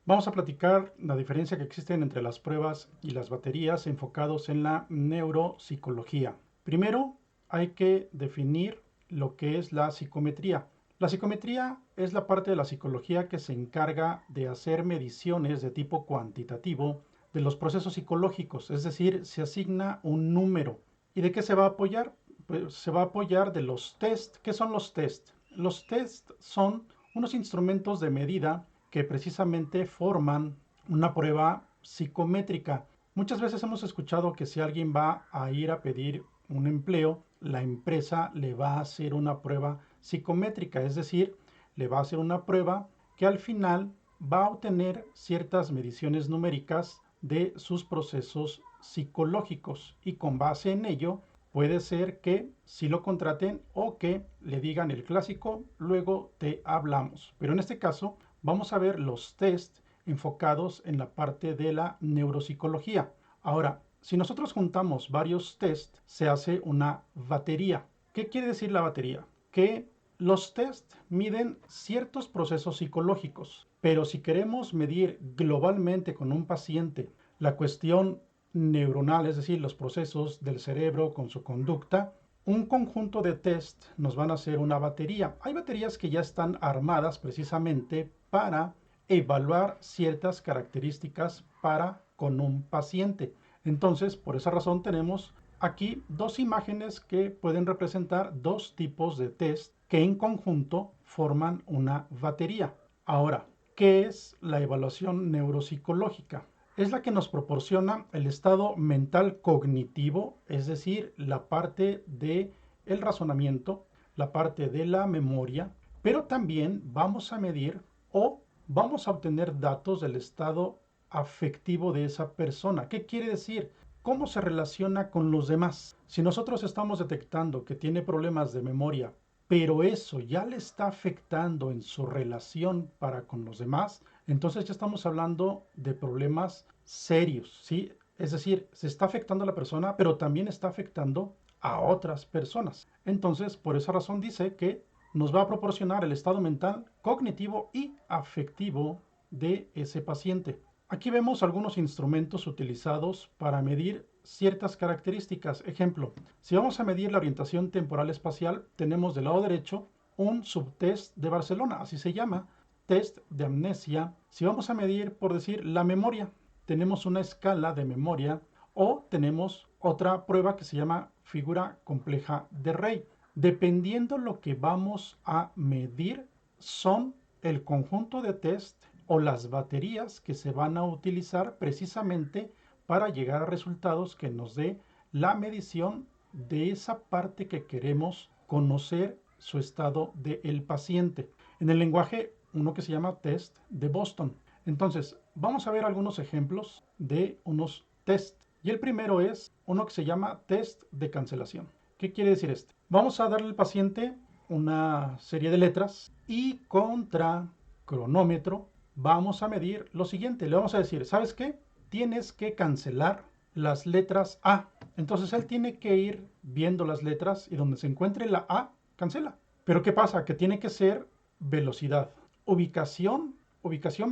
Vamos a platicar la diferencia que existen entre las pruebas y las baterías enfocados en la neuropsicología. Primero, hay que definir lo que es la psicometría. La psicometría es la parte de la psicología que se encarga de hacer mediciones de tipo cuantitativo de los procesos psicológicos, es decir, se asigna un número. ¿Y de qué se va a apoyar? Pues se va a apoyar de los test. ¿Qué son los test? Los test son unos instrumentos de medida que precisamente forman una prueba psicométrica. Muchas veces hemos escuchado que si alguien va a ir a pedir un empleo, la empresa le va a hacer una prueba psicométrica, es decir, le va a hacer una prueba que al final va a obtener ciertas mediciones numéricas de sus procesos psicológicos y con base en ello puede ser que sí lo contraten o que le digan el clásico, luego te hablamos. Pero en este caso vamos a ver los test enfocados en la parte de la neuropsicología. Ahora, si nosotros juntamos varios test, se hace una batería. ¿Qué quiere decir la batería? Que los test miden ciertos procesos psicológicos, pero si queremos medir globalmente con un paciente la cuestión neuronal, es decir, los procesos del cerebro con su conducta, un conjunto de test nos van a hacer una batería. Hay baterías que ya están armadas precisamente para evaluar ciertas características para con un paciente. Entonces, por esa razón tenemos aquí dos imágenes que pueden representar dos tipos de test que en conjunto forman una batería. Ahora, ¿qué es la evaluación neuropsicológica? Es la que nos proporciona el estado mental cognitivo, es decir, la parte de el razonamiento, la parte de la memoria, pero también vamos a medir o vamos a obtener datos del estado afectivo de esa persona. ¿Qué quiere decir? ¿Cómo se relaciona con los demás? Si nosotros estamos detectando que tiene problemas de memoria, pero eso ya le está afectando en su relación para con los demás, entonces ya estamos hablando de problemas serios, ¿sí? Es decir, se está afectando a la persona, pero también está afectando a otras personas. Entonces, por esa razón dice que nos va a proporcionar el estado mental, cognitivo y afectivo de ese paciente. Aquí vemos algunos instrumentos utilizados para medir ciertas características. Ejemplo, si vamos a medir la orientación temporal espacial, tenemos del lado derecho un subtest de Barcelona, así se llama, test de amnesia. Si vamos a medir, por decir, la memoria, tenemos una escala de memoria o tenemos otra prueba que se llama figura compleja de Rey. Dependiendo lo que vamos a medir, son el conjunto de test o las baterías que se van a utilizar precisamente para llegar a resultados que nos dé la medición de esa parte que queremos conocer su estado del paciente. En el lenguaje, uno que se llama test de Boston. Entonces, vamos a ver algunos ejemplos de unos test. Y el primero es uno que se llama test de cancelación. ¿Qué quiere decir este? Vamos a darle al paciente una serie de letras y contra cronómetro vamos a medir lo siguiente. Le vamos a decir, ¿sabes qué? Tienes que cancelar las letras A. Entonces él tiene que ir viendo las letras y donde se encuentre la A, cancela. Pero ¿qué pasa? Que tiene que ser velocidad, ubicación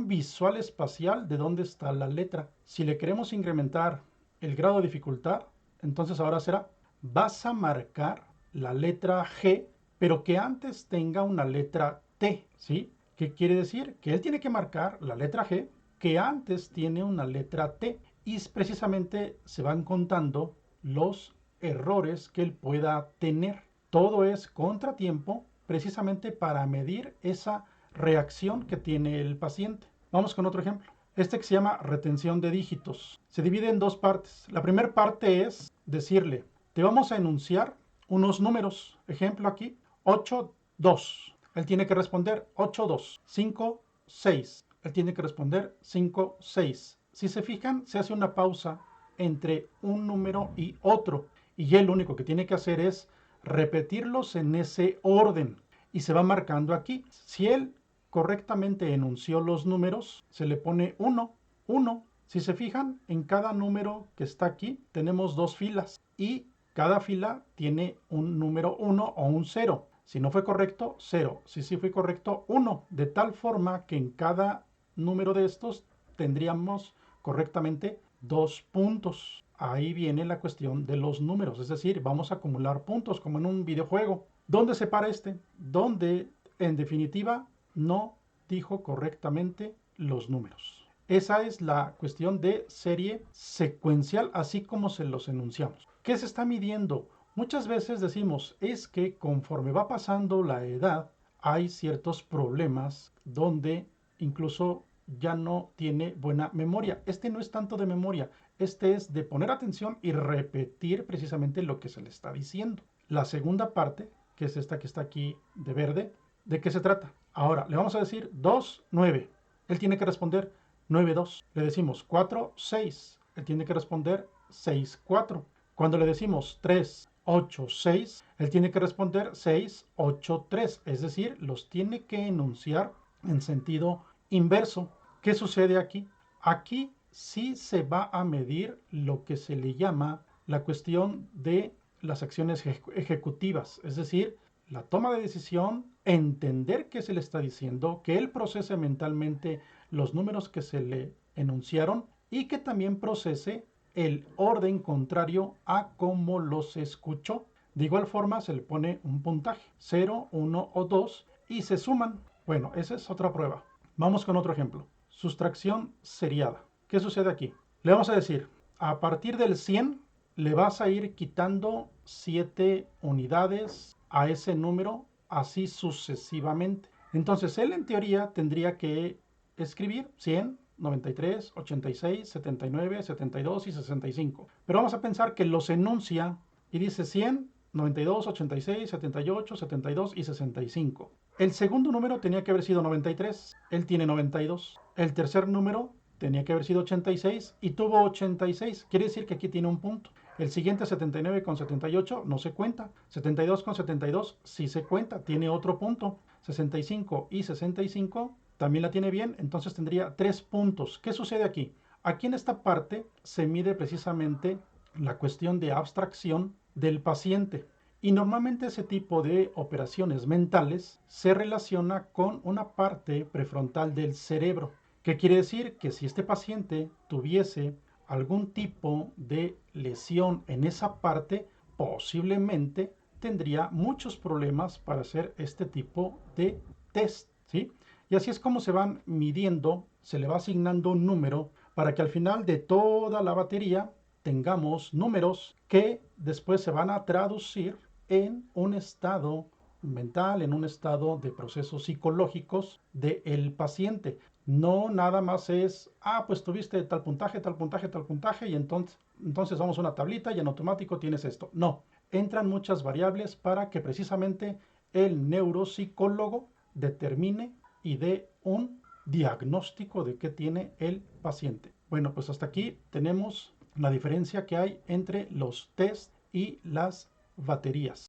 visual espacial de dónde está la letra. Si le queremos incrementar el grado de dificultad, entonces ahora será, vas a marcar la letra G, pero que antes tenga una letra T, ¿sí? ¿Qué quiere decir? Que él tiene que marcar la letra G que antes tiene una letra T y precisamente se van contando los errores que él pueda tener. Todo es contratiempo precisamente para medir esa reacción que tiene el paciente. Vamos con otro ejemplo. Este que se llama retención de dígitos. Se divide en dos partes. La primera parte es decirle, te vamos a enunciar unos números. Ejemplo aquí, 8, 2. Él tiene que responder 8, 2. 5, 6. Él tiene que responder 5, 6. Si se fijan, se hace una pausa entre un número y otro. Y él lo único que tiene que hacer es repetirlos en ese orden. Y se va marcando aquí. Si él correctamente enunció los números, se le pone 1, 1. Si se fijan, en cada número que está aquí tenemos dos filas y cada fila tiene un número 1 o un 0. Si no fue correcto, 0. Si sí fue correcto, 1. De tal forma que en cada número de estos tendríamos correctamente 2 puntos. Ahí viene la cuestión de los números, es decir, vamos a acumular puntos como en un videojuego. ¿Dónde se para este? Donde en definitiva no dijo correctamente los números. Esa es la cuestión de serie secuencial, así como se los enunciamos. ¿Qué se está midiendo? Muchas veces decimos, es que conforme va pasando la edad, hay ciertos problemas donde incluso ya no tiene buena memoria. Este no es tanto de memoria, este es de poner atención y repetir precisamente lo que se le está diciendo. La segunda parte, que es esta que está aquí de verde, ¿de qué se trata? Ahora, le vamos a decir 2, 9. Él tiene que responder 9, 2. Le decimos 4, 6. Él tiene que responder 6, 4. Cuando le decimos 3, 8, 6, él tiene que responder 6, 8, 3. Es decir, los tiene que enunciar en sentido inverso. ¿Qué sucede aquí? Aquí sí se va a medir lo que se le llama la cuestión de las acciones ejecutivas, es decir, la toma de decisión, entender qué se le está diciendo, que él procese mentalmente los números que se le enunciaron y que también procese el orden contrario a cómo los escuchó. De igual forma se le pone un puntaje, 0, 1 o 2 y se suman. Bueno, esa es otra prueba. Vamos con otro ejemplo. Sustracción seriada. ¿Qué sucede aquí? Le vamos a decir, a partir del 100 le vas a ir quitando 7 unidades a ese número, así sucesivamente. Entonces él en teoría tendría que escribir 100, 93, 86, 79, 72 y 65. Pero vamos a pensar que los enuncia y dice 100, 92, 86, 78, 72 y 65. El segundo número tenía que haber sido 93, él tiene 92. El tercer número tenía que haber sido 86 y tuvo 86. Quiere decir que aquí tiene un punto. El siguiente 79 con 78 no se cuenta. 72 con 72 sí se cuenta, tiene otro punto. 65 y 65 también la tiene bien, entonces tendría 3 puntos. ¿Qué sucede aquí? Aquí en esta parte se mide precisamente la cuestión de abstracción del paciente. Y normalmente ese tipo de operaciones mentales se relaciona con una parte prefrontal del cerebro. ¿Qué quiere decir? Que si este paciente tuviese algún tipo de lesión en esa parte, posiblemente tendría muchos problemas para hacer este tipo de test, ¿sí? Y así es como se van midiendo, se le va asignando un número para que al final de toda la batería tengamos números que después se van a traducir en un estado mental, en un estado de procesos psicológicos del paciente. No nada más es, pues tuviste tal puntaje, tal puntaje, tal puntaje, y entonces vamos a una tablita y en automático tienes esto. No, entran muchas variables para que precisamente el neuropsicólogo determine y dé un diagnóstico de qué tiene el paciente. Bueno, pues hasta aquí tenemos la diferencia que hay entre los test y las baterías.